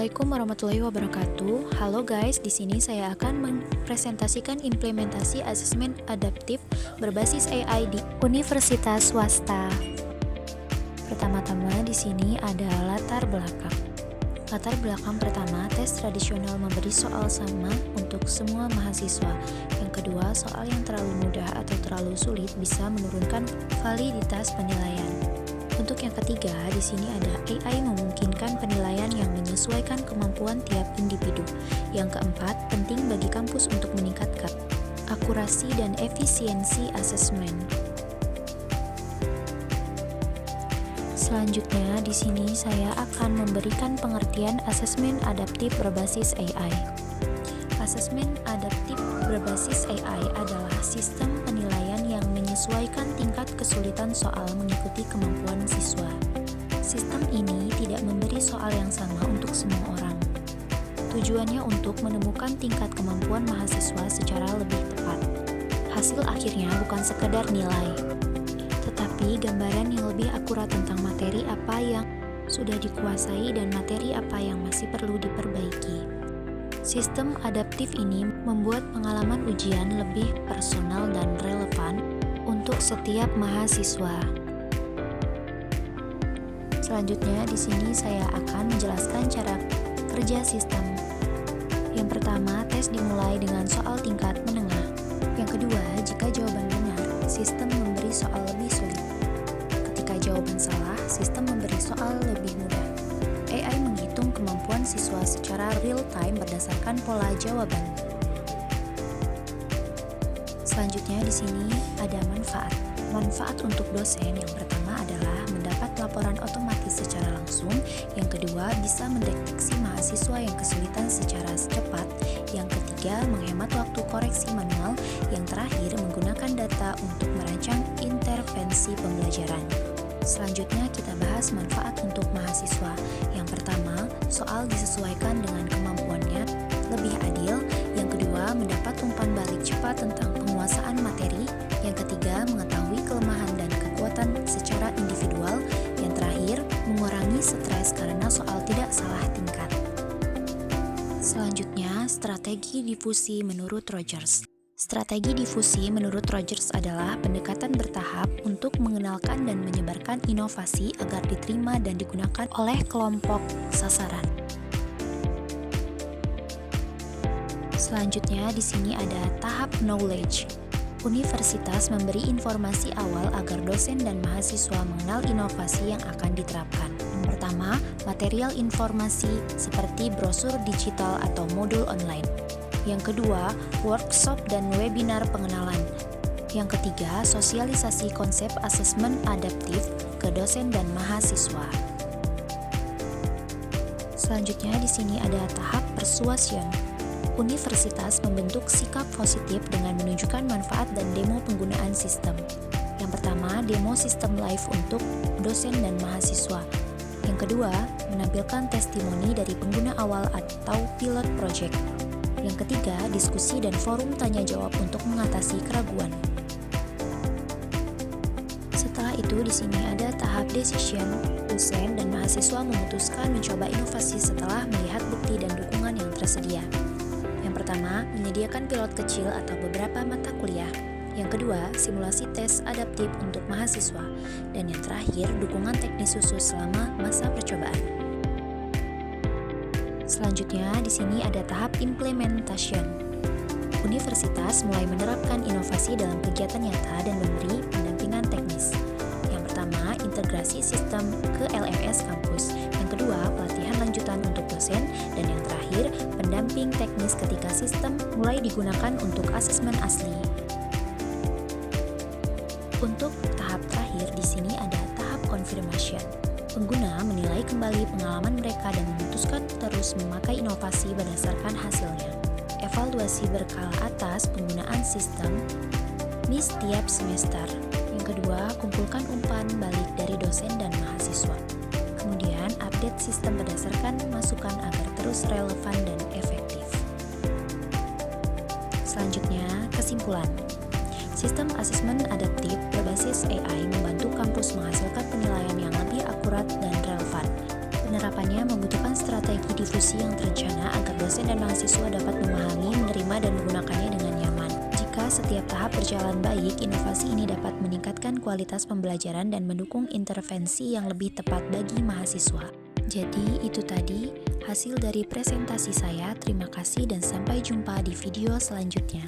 Assalamualaikum warahmatullahi wabarakatuh. Halo guys, di sini saya akan mempresentasikan implementasi asesmen adaptif berbasis AI di universitas swasta. Pertama-tama di sini ada latar belakang. Latar belakang pertama, tes tradisional memberi soal sama untuk semua mahasiswa. Yang kedua, soal yang terlalu mudah atau terlalu sulit bisa menurunkan validitas penilaian. Untuk yang ketiga, di sini ada AI memungkinkan penilaian yang menyesuaikan kemampuan tiap individu. Yang keempat, penting bagi kampus untuk meningkatkan akurasi dan efisiensi asesmen. Selanjutnya, di sini saya akan memberikan pengertian asesmen adaptif berbasis AI. Asesmen adaptif berbasis AI adalah sistem penilaian yang menyesuaikan tingkat kesulitan soal mengikuti kemampuan siswa. Sistem ini tidak memberi soal yang sama untuk semua orang. Tujuannya untuk menemukan tingkat kemampuan mahasiswa secara lebih tepat. Hasil akhirnya bukan sekedar nilai, tetapi gambaran yang lebih akurat tentang materi apa yang sudah dikuasai dan materi apa yang masih perlu diperbaiki. Sistem adaptif ini membuat pengalaman ujian lebih personal dan relevan untuk setiap mahasiswa. Selanjutnya, di sini saya akan menjelaskan cara kerja sistem. Yang pertama, tes dimulai dengan soal tingkat menengah. Yang kedua, jika jawaban benar, sistem memberi soal lebih sulit. Ketika jawaban salah, sistem memberi soal lebih mudah. AI menghitung kemampuan siswa secara real-time berdasarkan pola jawaban. Selanjutnya di sini ada manfaat. Manfaat untuk dosen yang pertama adalah mendapat laporan otomatis secara langsung. Yang kedua, bisa mendeteksi mahasiswa yang kesulitan secara cepat. Yang ketiga, menghemat waktu koreksi manual. Yang terakhir, menggunakan data untuk merancang intervensi pembelajaran. Selanjutnya kita bahas manfaat untuk mahasiswa. Yang pertama, soal disesuaikan dengan kemampuannya, lebih adil. Yang kedua, mendapat umpan balik cepat tentang penguasaan materi. Yang ketiga, mengetahui kelemahan dan kekuatan secara individual. Yang terakhir, mengurangi stres karena soal tidak salah tingkat. Selanjutnya, strategi difusi menurut Rogers. Strategi difusi menurut Rogers adalah pendekatan bertahap untuk mengenalkan dan menyebarkan inovasi agar diterima dan digunakan oleh kelompok sasaran. Selanjutnya di sini ada tahap knowledge. Universitas memberi informasi awal agar dosen dan mahasiswa mengenal inovasi yang akan diterapkan. Yang pertama, material informasi seperti brosur digital atau modul online. Yang kedua, workshop dan webinar pengenalan. Yang ketiga, sosialisasi konsep asesmen adaptif ke dosen dan mahasiswa. Selanjutnya di sini ada tahap persuasion. Universitas membentuk sikap positif dengan menunjukkan manfaat dan demo penggunaan sistem. Yang pertama, demo sistem live untuk dosen dan mahasiswa. Yang kedua, menampilkan testimoni dari pengguna awal atau pilot project. Yang ketiga, diskusi dan forum tanya-jawab untuk mengatasi keraguan. Setelah itu, di sini ada tahap decision. Dosen dan mahasiswa memutuskan mencoba inovasi setelah melihat bukti dan dukungan yang tersedia. Yang pertama, menyediakan pilot kecil atau beberapa mata kuliah. Yang kedua, simulasi tes adaptif untuk mahasiswa. Dan yang terakhir, dukungan teknis khusus selama masa percobaan. Selanjutnya, di sini ada tahap implementation. Universitas mulai menerapkan inovasi dalam kegiatan nyata dan memberi pendampingan teknis. Yang pertama, integrasi sistem ke LMS kampus. Yang kedua, pelatihan lanjutan untuk dosen. Dan yang terakhir, pendamping teknis ketika sistem mulai digunakan untuk asesmen asli. Untuk tahap terakhir, di sini ada tahap confirmation. Pengguna menilai kembali pengalaman mereka dan memutuskan terus memakai inovasi berdasarkan hasilnya. Evaluasi berkala atas penggunaan sistem di setiap semester. Yang kedua, kumpulkan umpan balik dari dosen dan mahasiswa. Kemudian, update sistem berdasarkan masukan agar terus relevan dan efektif. Selanjutnya, kesimpulan. Sistem asesmen adaptif berbasis AI membantu kampus menghasilkan penilaian yang lebih akurat dan relevan. Penerapannya membutuhkan strategi difusi yang terencana agar dosen dan mahasiswa dapat memahami, menerima, dan menggunakannya dengan nyaman. Jika setiap tahap berjalan baik, inovasi ini dapat meningkatkan kualitas pembelajaran dan mendukung intervensi yang lebih tepat bagi mahasiswa. Jadi, itu tadi hasil dari presentasi saya. Terima kasih dan sampai jumpa di video selanjutnya.